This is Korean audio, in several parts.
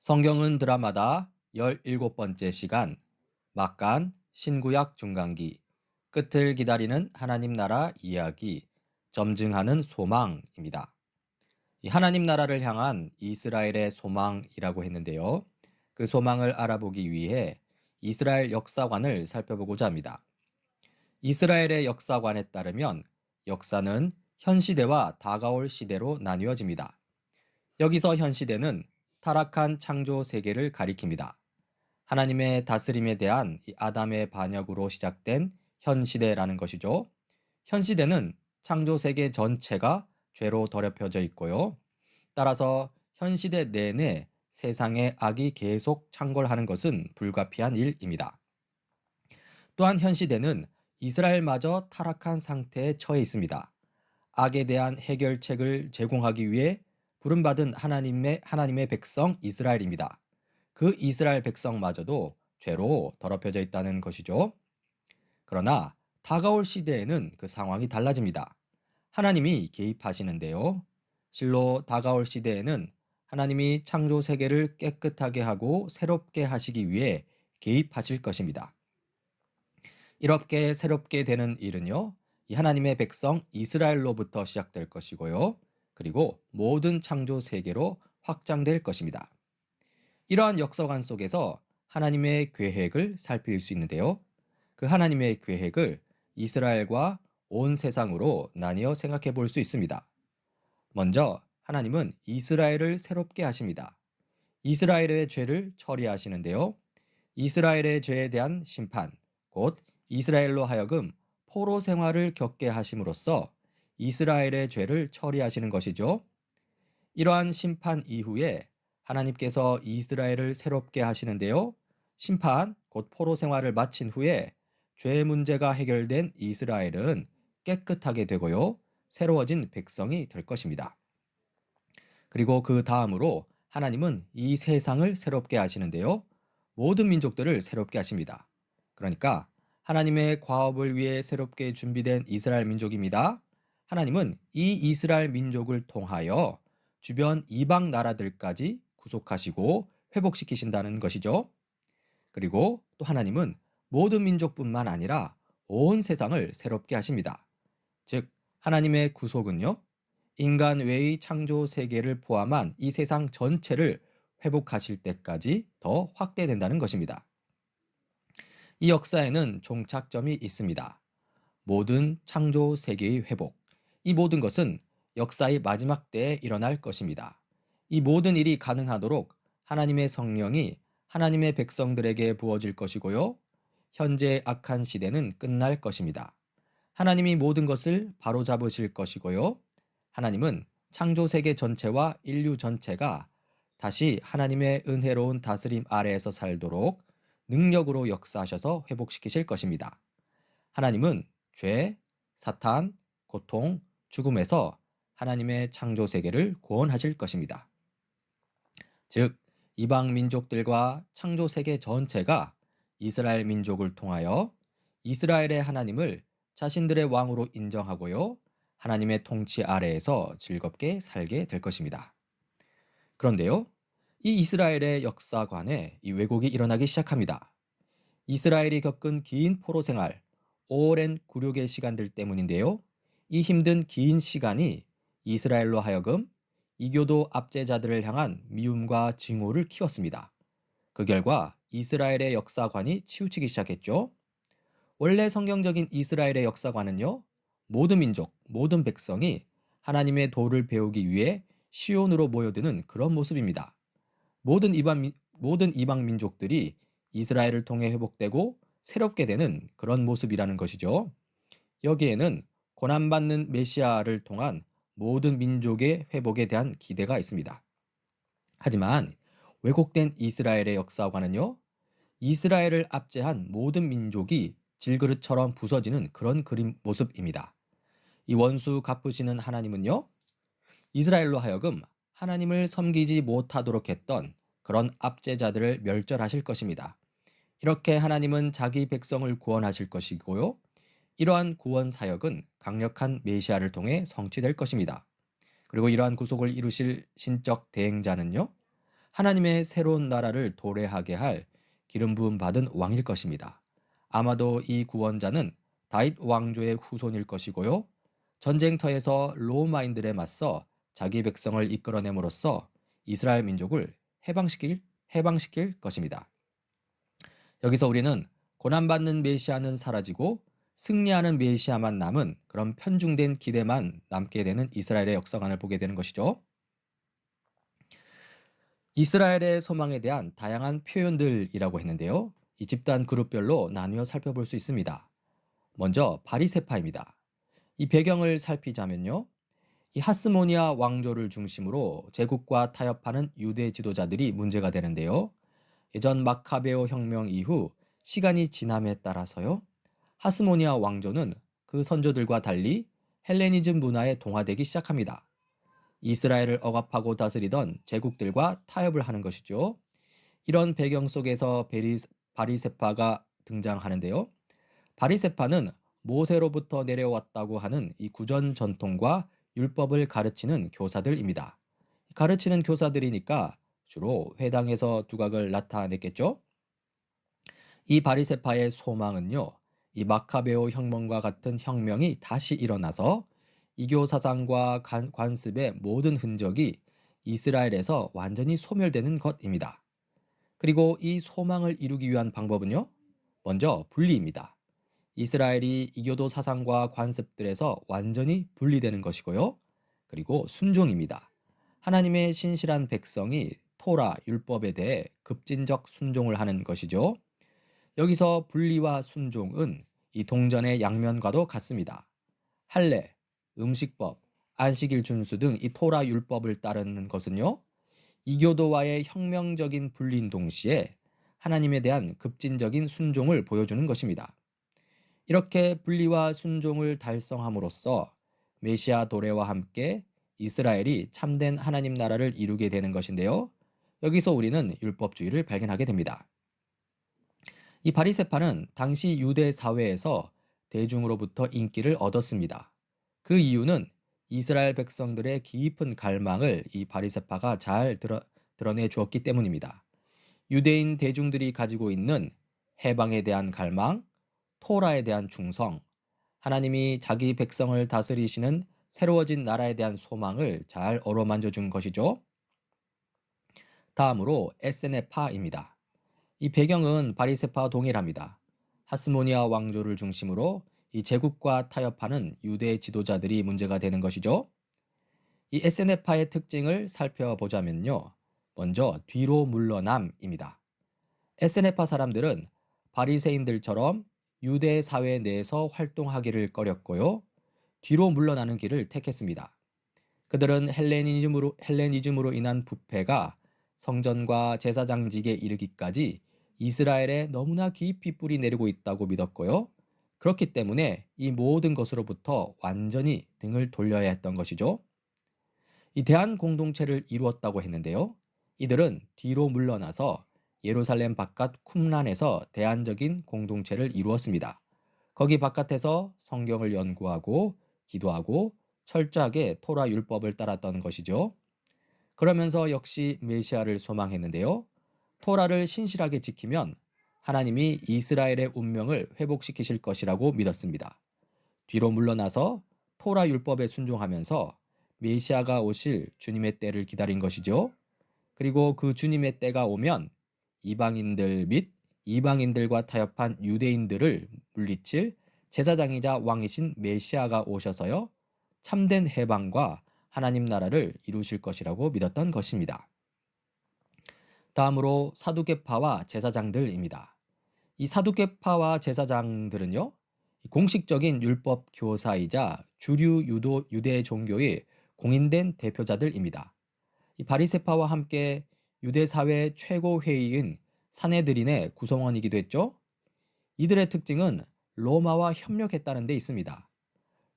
성경은 드라마다 17번째 시간 막간 신구약 중간기 끝을 기다리는 하나님 나라 이야기 점증하는 소망입니다. 이 하나님 나라를 향한 이스라엘의 소망이라고 했는데요. 그 소망을 알아보기 위해 이스라엘 역사관을 살펴보고자 합니다. 이스라엘의 역사관에 따르면 역사는 현 시대와 다가올 시대로 나뉘어집니다. 여기서 현 시대는 타락한 창조 세계를 가리킵니다. 하나님의 다스림에 대한 이 아담의 반역으로 시작된 현 시대라는 것이죠. 현 시대는 창조 세계 전체가 죄로 더럽혀져 있고요. 따라서 현 시대 내내 세상의 악이 계속 창궐하는 것은 불가피한 일입니다. 또한 현 시대는 이스라엘마저 타락한 상태에 처해 있습니다. 악에 대한 해결책을 제공하기 위해 부름받은 하나님의 백성 이스라엘입니다. 그 이스라엘 백성마저도 죄로 더럽혀져 있다는 것이죠. 그러나 다가올 시대에는 그 상황이 달라집니다. 하나님이 개입하시는데요. 실로 다가올 시대에는 하나님이 창조 세계를 깨끗하게 하고 새롭게 하시기 위해 개입하실 것입니다. 이렇게 새롭게 되는 일은요, 이 하나님의 백성 이스라엘로부터 시작될 것이고요. 그리고 모든 창조 세계로 확장될 것입니다. 이러한 역사관 속에서 하나님의 계획을 살필 수 있는데요. 그 하나님의 계획을 이스라엘과 온 세상으로 나뉘어 생각해 볼 수 있습니다. 먼저 하나님은 이스라엘을 새롭게 하십니다. 이스라엘의 죄를 처리하시는데요. 이스라엘의 죄에 대한 심판, 곧 이스라엘로 하여금 포로 생활을 겪게 하심으로써 이스라엘의 죄를 처리하시는 것이죠. 이러한 심판 이후에 하나님께서 이스라엘을 새롭게 하시는데요. 심판, 곧 포로 생활을 마친 후에 죄 문제가 해결된 이스라엘은 깨끗하게 되고요. 새로워진 백성이 될 것입니다. 그리고 그 다음으로 하나님은 이 세상을 새롭게 하시는데요. 모든 민족들을 새롭게 하십니다. 그러니까 하나님의 과업을 위해 새롭게 준비된 이스라엘 민족입니다. 하나님은 이 이스라엘 민족을 통하여 주변 이방 나라들까지 구속하시고 회복시키신다는 것이죠. 그리고 또 하나님은 모든 민족뿐만 아니라 온 세상을 새롭게 하십니다. 즉 하나님의 구속은요, 인간 외의 창조 세계를 포함한 이 세상 전체를 회복하실 때까지 더 확대된다는 것입니다. 이 역사에는 종착점이 있습니다. 모든 창조 세계의 회복. 이 모든 것은 역사의 마지막 때에 일어날 것입니다. 이 모든 일이 가능하도록 하나님의 성령이 하나님의 백성들에게 부어질 것이고요. 현재 악한 시대는 끝날 것입니다. 하나님이 모든 것을 바로잡으실 것이고요. 하나님은 창조 세계 전체와 인류 전체가 다시 하나님의 은혜로운 다스림 아래에서 살도록 능력으로 역사하셔서 회복시키실 것입니다. 하나님은 죄, 사탄, 고통, 죽음에서 하나님의 창조 세계를 구원하실 것입니다. 즉, 이방 민족들과 창조 세계 전체가 이스라엘 민족을 통하여 이스라엘의 하나님을 자신들의 왕으로 인정하고요. 하나님의 통치 아래에서 즐겁게 살게 될 것입니다. 그런데요, 이 이스라엘의 역사관에 이 왜곡이 일어나기 시작합니다. 이스라엘이 겪은 긴 포로 생활, 오랜 굴욕의 시간들 때문인데요. 이 힘든 긴 시간이 이스라엘로 하여금 이교도 압제자들을 향한 미움과 증오를 키웠습니다. 그 결과 이스라엘의 역사관이 치우치기 시작했죠. 원래 성경적인 이스라엘의 역사관은요, 모든 민족, 모든 백성이 하나님의 도를 배우기 위해 시온으로 모여드는 그런 모습입니다. 모든 이방 민족들이 이스라엘을 통해 회복되고 새롭게 되는 그런 모습이라는 것이죠. 여기에는 고난받는 메시아를 통한 모든 민족의 회복에 대한 기대가 있습니다. 하지만 왜곡된 이스라엘의 역사관은요, 이스라엘을 압제한 모든 민족이 질그릇처럼 부서지는 그런 그림 모습입니다. 이 원수 갚으시는 하나님은요, 이스라엘로 하여금 하나님을 섬기지 못하도록 했던 그런 압제자들을 멸절하실 것입니다. 이렇게 하나님은 자기 백성을 구원하실 것이고요. 이러한 구원 사역은 강력한 메시아를 통해 성취될 것입니다. 그리고 이러한 구속을 이루실 신적 대행자는요, 하나님의 새로운 나라를 도래하게 할 기름 부음 받은 왕일 것입니다. 아마도 이 구원자는 다윗 왕조의 후손일 것이고요. 전쟁터에서 로마인들에 맞서 자기 백성을 이끌어냄으로써 이스라엘 민족을 해방시킬 것입니다. 여기서 우리는 고난받는 메시아는 사라지고 승리하는 메시아만 남은 그런 편중된 기대만 남게 되는 이스라엘의 역사관을 보게 되는 것이죠. 이스라엘의 소망에 대한 다양한 표현들이라고 했는데요. 이 집단 그룹별로 나누어 살펴볼 수 있습니다. 먼저 바리새파입니다. 이 배경을 살피자면요. 이 하스모니아 왕조를 중심으로 제국과 타협하는 유대 지도자들이 문제가 되는데요. 예전 마카베오 혁명 이후 시간이 지남에 따라서요. 하스모니아 왕조는 그 선조들과 달리 헬레니즘 문화에 동화되기 시작합니다. 이스라엘을 억압하고 다스리던 제국들과 타협을 하는 것이죠. 이런 배경 속에서 바리세파가 등장하는데요. 바리세파는 모세로부터 내려왔다고 하는 이 구전 전통과 율법을 가르치는 교사들입니다. 가르치는 교사들이니까 주로 회당에서 두각을 나타냈겠죠. 이 바리새파의 소망은요. 이 마카베오 혁명과 같은 혁명이 다시 일어나서 이교 사상과 관습의 모든 흔적이 이스라엘에서 완전히 소멸되는 것입니다. 그리고 이 소망을 이루기 위한 방법은요. 먼저 분리입니다. 이스라엘이 이교도 사상과 관습들에서 완전히 분리되는 것이고요. 그리고 순종입니다. 하나님의 신실한 백성이 토라 율법에 대해 급진적 순종을 하는 것이죠. 여기서 분리와 순종은 이 동전의 양면과도 같습니다. 할례, 음식법, 안식일 준수 등 이 토라 율법을 따르는 것은요. 이교도와의 혁명적인 분리인 동시에 하나님에 대한 급진적인 순종을 보여주는 것입니다. 이렇게 분리와 순종을 달성함으로써 메시아 도래와 함께 이스라엘이 참된 하나님 나라를 이루게 되는 것인데요. 여기서 우리는 율법주의를 발견하게 됩니다. 이 바리새파는 당시 유대 사회에서 대중으로부터 인기를 얻었습니다. 그 이유는 이스라엘 백성들의 깊은 갈망을 이 바리새파가 잘 드러내 주었기 때문입니다. 유대인 대중들이 가지고 있는 해방에 대한 갈망, 토라에 대한 충성, 하나님이 자기 백성을 다스리시는 새로워진 나라에 대한 소망을 잘 어루만져 준 것이죠. 다음으로 에세네파입니다. 이 배경은 바리새파와 동일합니다. 하스모니아 왕조를 중심으로 이 제국과 타협하는 유대 지도자들이 문제가 되는 것이죠. 이 에세네파의 특징을 살펴보자면요. 먼저 뒤로 물러남입니다. 에세네파 사람들은 바리새인들처럼 유대 사회 내에서 활동하기를 꺼렸고요. 뒤로 물러나는 길을 택했습니다. 그들은 헬레니즘으로 인한 부패가 성전과 제사장직에 이르기까지 이스라엘에 너무나 깊이 뿌리 내리고 있다고 믿었고요. 그렇기 때문에 이 모든 것으로부터 완전히 등을 돌려야 했던 것이죠. 이 대한 공동체를 이루었다고 했는데요. 이들은 뒤로 물러나서 예루살렘 바깥 쿰란에서 대안적인 공동체를 이루었습니다. 거기 바깥에서 성경을 연구하고 기도하고 철저하게 토라 율법을 따랐던 것이죠. 그러면서 역시 메시아를 소망했는데요. 토라를 신실하게 지키면 하나님이 이스라엘의 운명을 회복시키실 것이라고 믿었습니다. 뒤로 물러나서 토라 율법에 순종하면서 메시아가 오실 주님의 때를 기다린 것이죠. 그리고 그 주님의 때가 오면 이방인들 및 이방인들과 타협한 유대인들을 물리칠 제사장이자 왕이신 메시아가 오셔서요. 참된 해방과 하나님 나라를 이루실 것이라고 믿었던 것입니다. 다음으로 사두개파와 제사장들입니다. 이 사두개파와 제사장들은요. 공식적인 율법 교사이자 주류 유대 종교의 공인된 대표자들입니다. 이 바리새파와 함께 유대 사회 최고 회의인 사네드린의 구성원이기도 했죠. 이들의 특징은 로마와 협력했다는 데 있습니다.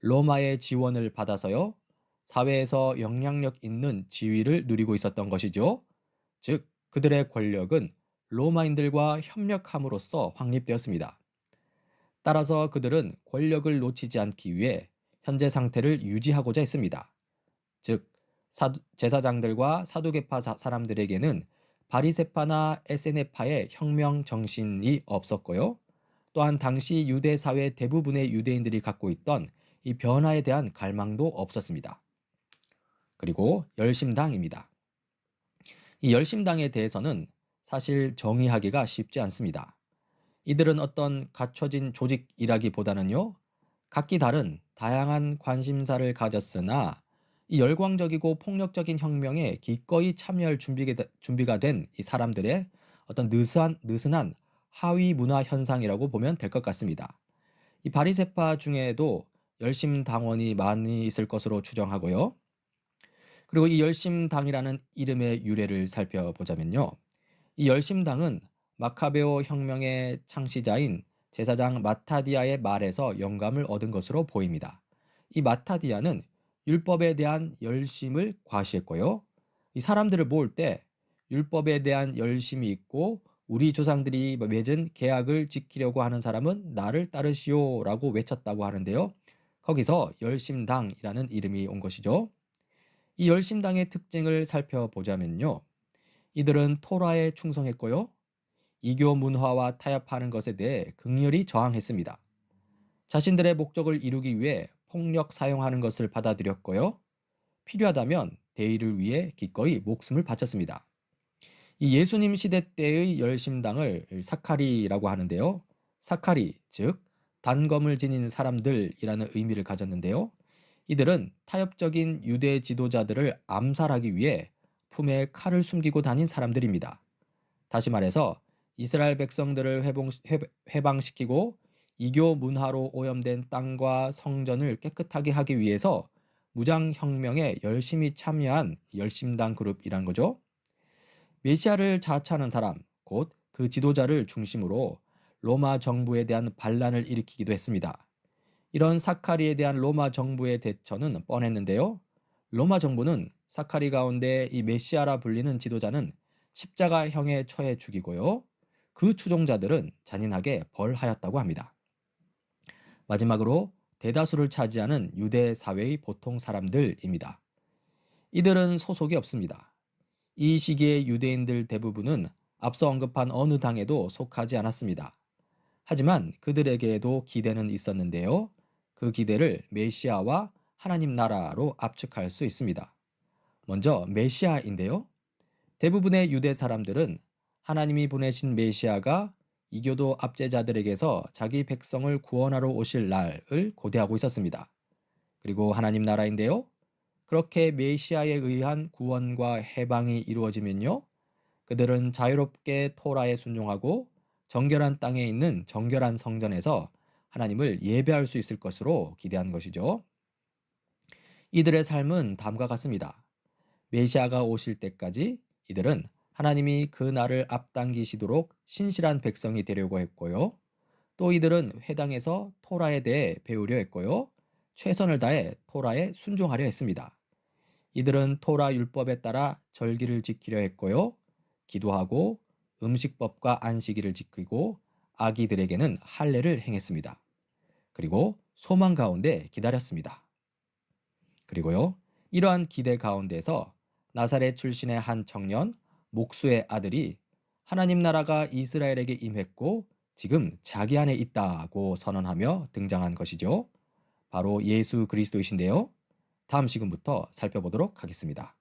로마의 지원을 받아서요. 사회에서 영향력 있는 지위를 누리고 있었던 것이죠. 즉 그들의 권력은 로마인들과 협력함으로써 확립되었습니다. 따라서 그들은 권력을 놓치지 않기 위해 현재 상태를 유지하고자 했습니다. 즉 제사장들과 사두개파 사람들에게는 바리새파나 에세네파의 혁명 정신이 없었고요. 또한 당시 유대 사회 대부분의 유대인들이 갖고 있던 이 변화에 대한 갈망도 없었습니다. 그리고 열심당입니다. 이 열심당에 대해서는 사실 정의하기가 쉽지 않습니다. 이들은 어떤 갖춰진 조직이라기보다는요, 각기 다른 다양한 관심사를 가졌으나 이 열광적이고 폭력적인 혁명에 기꺼이 참여할 준비가 된 이 사람들의 어떤 느슨한 하위 문화 현상이라고 보면 될 것 같습니다. 이 바리새파 중에도 열심당원이 많이 있을 것으로 추정하고요. 그리고 이 열심당이라는 이름의 유래를 살펴보자면요. 이 열심당은 마카베오 혁명의 창시자인 제사장 마타디아의 말에서 영감을 얻은 것으로 보입니다. 이 마타디아는 율법에 대한 열심을 과시했고요. 이 사람들을 모을 때 율법에 대한 열심이 있고 우리 조상들이 맺은 계약을 지키려고 하는 사람은 나를 따르시오라고 외쳤다고 하는데요. 거기서 열심당이라는 이름이 온 것이죠. 이 열심당의 특징을 살펴보자면요. 이들은 토라에 충성했고요. 이교 문화와 타협하는 것에 대해 극렬히 저항했습니다. 자신들의 목적을 이루기 위해 폭력 사용하는 것을 받아들였고요. 필요하다면 대의를 위해 기꺼이 목숨을 바쳤습니다. 이 예수님 시대 때의 열심당을 사카리라고 하는데요. 사카리, 즉 단검을 지닌 사람들이라는 의미를 가졌는데요. 이들은 타협적인 유대 지도자들을 암살하기 위해 품에 칼을 숨기고 다닌 사람들입니다. 다시 말해서 이스라엘 백성들을 해방시키고 이교 문화로 오염된 땅과 성전을 깨끗하게 하기 위해서 무장혁명에 열심히 참여한 열심당 그룹이란 거죠. 메시아를 자처하는 사람, 곧 그 지도자를 중심으로 로마 정부에 대한 반란을 일으키기도 했습니다. 이런 사카리에 대한 로마 정부의 대처는 뻔했는데요. 로마 정부는 사카리 가운데 이 메시아라 불리는 지도자는 십자가형에 처해 죽이고요. 그 추종자들은 잔인하게 벌하였다고 합니다. 마지막으로 대다수를 차지하는 유대 사회의 보통 사람들입니다. 이들은 소속이 없습니다. 이 시기의 유대인들 대부분은 앞서 언급한 어느 당에도 속하지 않았습니다. 하지만 그들에게도 기대는 있었는데요. 그 기대를 메시아와 하나님 나라로 압축할 수 있습니다. 먼저 메시아인데요. 대부분의 유대 사람들은 하나님이 보내신 메시아가 이교도 압제자들에게서 자기 백성을 구원하러 오실 날을 고대하고 있었습니다. 그리고 하나님 나라인데요. 그렇게 메시아에 의한 구원과 해방이 이루어지면요. 그들은 자유롭게 토라에 순종하고 정결한 땅에 있는 정결한 성전에서 하나님을 예배할 수 있을 것으로 기대한 것이죠. 이들의 삶은 다음과 같습니다. 메시아가 오실 때까지 이들은 하나님이 그 날을 앞당기시도록 신실한 백성이 되려고 했고요. 또 이들은 회당에서 토라에 대해 배우려 했고요. 최선을 다해 토라에 순종하려 했습니다. 이들은 토라 율법에 따라 절기를 지키려 했고요. 기도하고 음식법과 안식일을 지키고 아기들에게는 할례를 행했습니다. 그리고 소망 가운데 기다렸습니다. 그리고요, 이러한 기대 가운데서 나사렛 출신의 한 청년, 목수의 아들이 하나님 나라가 이스라엘에게 임했고 지금 자기 안에 있다고 선언하며 등장한 것이죠. 바로 예수 그리스도이신데요. 다음 시간부터 살펴보도록 하겠습니다.